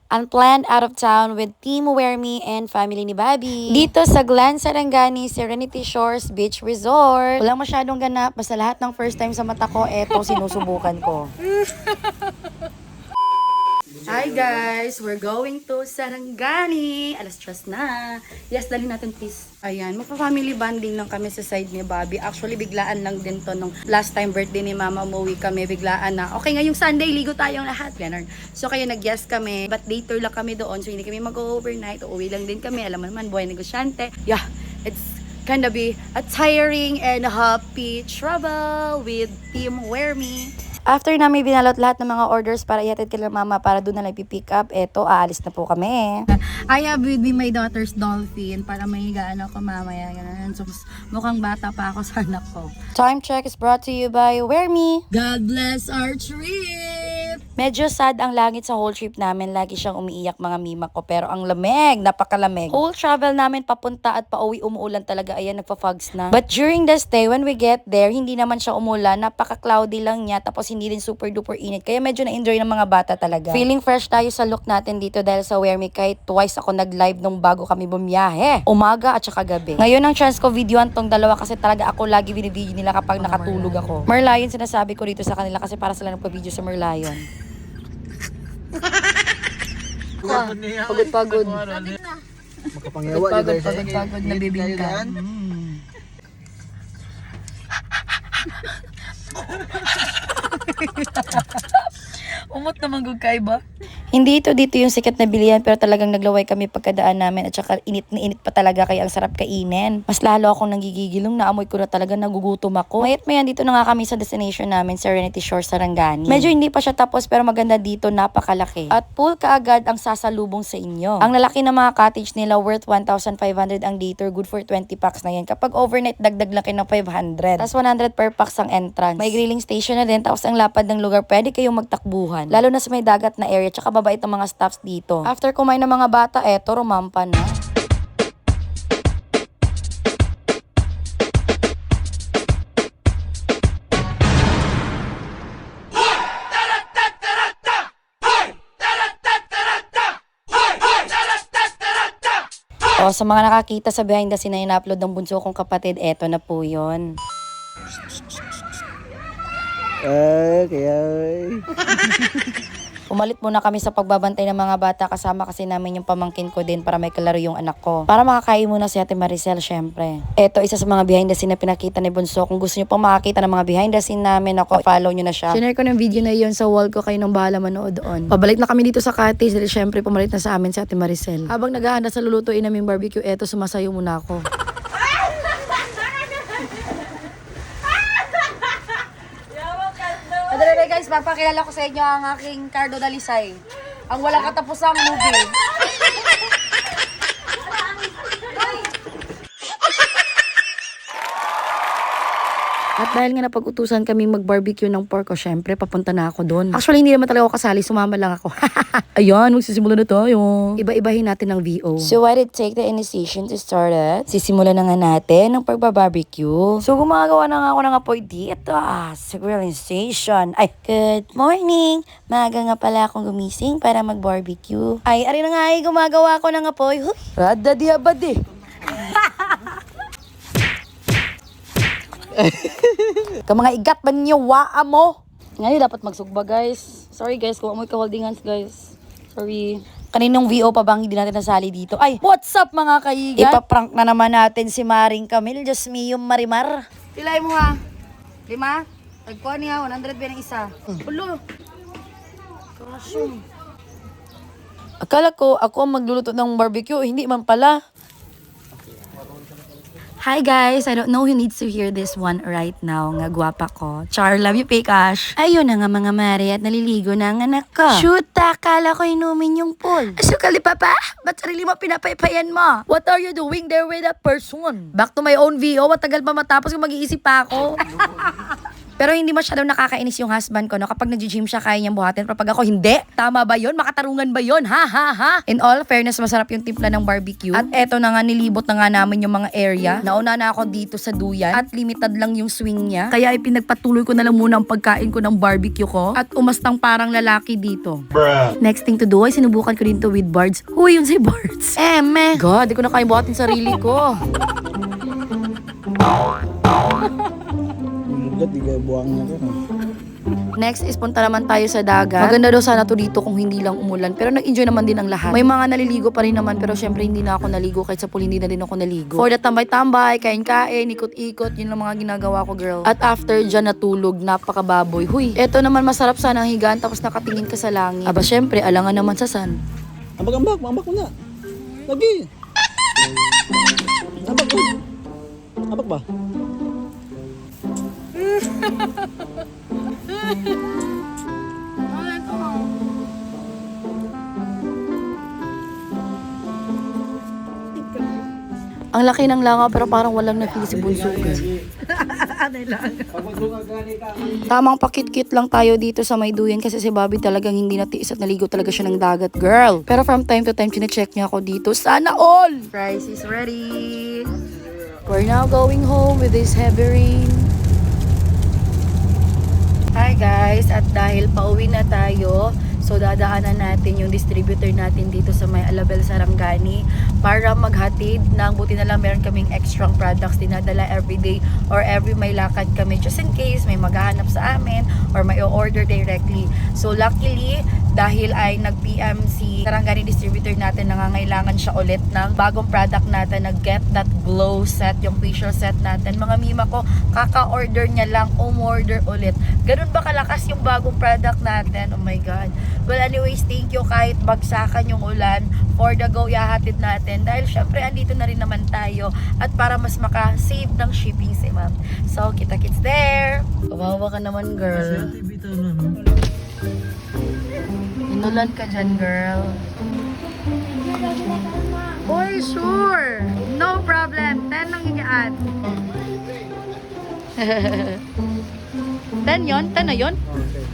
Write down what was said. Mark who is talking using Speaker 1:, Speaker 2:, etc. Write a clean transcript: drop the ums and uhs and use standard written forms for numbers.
Speaker 1: unplanned out of town with Team Wear Me and family ni Bobby. Dito sa Glen Sarangani, Serenity Shores Beach Resort. Walang masyadong ganap, basta lahat ng first time sa mata ko, eto sinusubukan ko. Hi guys! We're going to Sarangani. Alas 3 na. Yes, dali natin please. Ayan, magpa-family bonding lang kami sa side ni Bobby. Actually, biglaan lang din to nung last time birthday ni Mama, umuwi kami. Biglaan na, okay, ngayong Sunday, ligo tayong lahat. Ganun. So, kaya nag-guest kami. But later lang kami doon. So, hindi kami mag-overnight. Uuwi lang din kami. Alam mo naman, buhay negosyante. Yeah, it's gonna be a tiring and happy travel with Team Wear Me. After namin binalot lahat ng mga orders para ihatid kila Mama para doon na lang pipick up, eto, aalis na po kami. I have with me my daughter's dolphin para mahigaan ako mamaya. Ganun. So, mukhang bata pa ako sa anak ko. Time check is brought to you by Wear Me.
Speaker 2: God bless our trip!
Speaker 1: Medyo sad ang langit sa whole trip namin. Lagi siyang umiiyak mga mima ko. Pero ang lamig, napakalamig. Whole travel namin papunta at pauwi umuulan talaga. Ayan, nagpa-fogs na. But during the stay, when we get there, hindi naman siya umulan. Napaka-cloudy lang niya. Tapos hindi rin super duper init. Kaya medyo na-enjoy ng mga bata talaga. Feeling fresh tayo sa look natin dito dahil sa Wear Me. Kahit twice ako nag-live nung bago kami bumiyahe. Umaga at saka gabi. Ngayon ang chance ko videoan tong dalawa kasi talaga ako lagi binibideo nila kapag nakatulog ako. Merlion sinasabi ko dito sa kanila kasi para sila nagpa-video sa Merlion. Pagod-pagod.
Speaker 3: Makapangyawa di tayo.
Speaker 1: Pagod na bibingka. Umot naman gug kay ba? Hindi dito yung sikat na bilihan pero talagang naglaway kami pagkadaan namin at saka init na init pa talaga kaya ang sarap kainin. Mas lalo akong nangigigilong, naamoy ko na talaga nagugutom ako. Mayat-mayan dito na nga kami sa destination namin, Serenity Shores Sarangani. Medyo hindi pa siya tapos pero maganda dito, napakalaki. At pool kaagad ang sasalubong sa inyo. Ang lalaki ng mga cottage nila worth 1,500 ang dito, good for 20 packs na yan. Kapag overnight, dagdag lang kayo ng 500. Tapos 100 per packs ang entrance. May grilling station na din, tapos ang lapad ng lugar, pwede kayong magtakbuhan. Lalo na sa may dagat na area, tsaka mabait ang mga staffs dito. After kumain ng mga bata, eto, rumampa na. O, sa mga nakakita sa behind the scene na in-upload ng bunso kong kapatid, eto na po yun.
Speaker 3: Okay.
Speaker 1: Umalit muna kami sa pagbabantay ng mga bata kasama kasi namin yung pamangkin ko din para may kalaro yung anak ko. Para makakain muna si Ate Maricel, syempre. Eto, isa sa mga behind the scene na pinakita ni Bunso. Kung gusto nyo pang makakita ng mga behind the scene namin, ako, follow nyo na siya. Sinare ko ng video na yun sa wall ko, kayo nang bahala manood doon. Pabalik na kami dito sa cottage dahil syempre pumalit na sa amin si Ate Maricel. Habang naghahanda sa lulutuin namin barbecue, eto, sumasayo muna ako. Madali guys, papakilala ko sa inyo ang aking Cardo Dalisay. Ang walang katapusang movie. At dahil nga napag-utusan kami mag-barbecue ng pork, syempre papunta na ako doon. Actually, hindi naman talaga ako kasali, sumama lang ako. Ayan, magsisimula na tayo. Iba-ibahin natin ng VO. So why did it take the initiation to start it? Sisimula na nga natin ng pagbabarbecue. So gumagawa na nga ako ng apoy dito sa grilling station. Ay, good morning! Maaga nga pala akong gumising para mag-barbecue. Ay, ari na nga gumagawa ako ng apoy. Huy! Rada diabadi! Ka mga igat ba niyo, waa mo? Ngayon dapat magsugba guys. Sorry guys, kung amoy ka holding hands guys. Sorry. Kaninong VO pa bang hindi natin nasali dito? Ay, what's up mga kaigan? Ipaprank na naman natin si Maring Camille. Diyos me, yung Marimar. Pilay mo ha? 5? Tagpuan niya, 100 ba ng isa? Ulo. Kasyong. Akala ko ako ang magluluto ng barbecue. Hindi man pala. Hi guys! I don't know who needs to hear this one right now. Nga gwapa ko. Char, love you, Pekash. Ayun na nga mga mare at naliligo na ang anak ko. Shoot, akala ko inumin yung pool. Asukali papa? Ba't sarili mo pinapaypayan mo? What are you doing there with that person? Back to my own VO. Matagal pa matapos kung mag-iisip pa ako. Pero hindi masyadong nakakainis yung husband ko, no? Kapag nag-gym siya, kaya niyang buhatin. Pero pag ako, hindi. Tama ba yun? Makatarungan ba yun? Ha, ha, ha? In all fairness, masarap yung timpla ng barbecue. At eto na nga, nilibot na nga namin yung mga area. Nauna na ako dito sa duyan. At limited lang yung swing niya. Kaya ipinagpatuloy ko na lang muna ang pagkain ko ng barbecue ko. At umastang parang lalaki dito. Next thing to do ay sinubukan ko din to with Bards. Huy, yun si Bards. Meh. God, di ko na kaya buhatin sarili ko.
Speaker 3: Lugat, di ka buwang na to.
Speaker 1: Next is punta naman tayo sa dagat. Maganda daw sana to dito kung hindi lang umulan. Pero nag-enjoy naman din ang lahat. May mga naliligo pa rin naman. Pero syempre hindi na ako naligo. Kahit sa pool hindi na din ako naligo. For the tambay-tambay, kain-kain, ikot-ikot. Yun lang mga ginagawa ko, girl. At after dyan natulog, napakababoy. Huy, eto naman masarap sana ang higaan tapos nakatingin ka sa langit. Aba syempre, alangan naman sa sun.
Speaker 3: Ambak mo na. Lagi. Ambak mo. Ambak ba?
Speaker 1: Ang laki ng langaw pero parang walang na-feel si Bunso, girl. Tamang pakit-kit lang tayo dito sa may duyan kasi si Bobby talagang hindi natiis at naligo talaga siya ng dagat, girl. Pero from time to time, chinecheck niya ako dito. Sana all! Rice is ready! We're now going home with this heavy rain. Hi guys! At dahil pauwi na tayo, so dadaanan natin yung distributor natin dito sa may Alabel Sarangani para maghatid ng, buti na lang meron kaming extra products dinadala everyday or every may lakad kami just in case may maghahanap sa amin or may order directly. So luckily, dahil ay nag-PM si Sarangani distributor natin, nangangailangan siya ulit ng bagong product natin na Get That Glow set, yung facial set natin. Mga mima ko, kaka-order niya lang, umorder ulit. Ganun ba kalakas yung bagong product natin? Oh my God. Well, anyways, thank you kahit bagsakan yung ulan for the go yahatid natin. Dahil syempre, andito na rin naman tayo at para mas maka-save ng shipping si ma'am. So, kita-kits there. Kawawa ka naman, girl. Inulan ka dyan, girl. Boy, sure. No problem. 10 lang higaan. 10 yun? 10 na yun?
Speaker 3: Okay.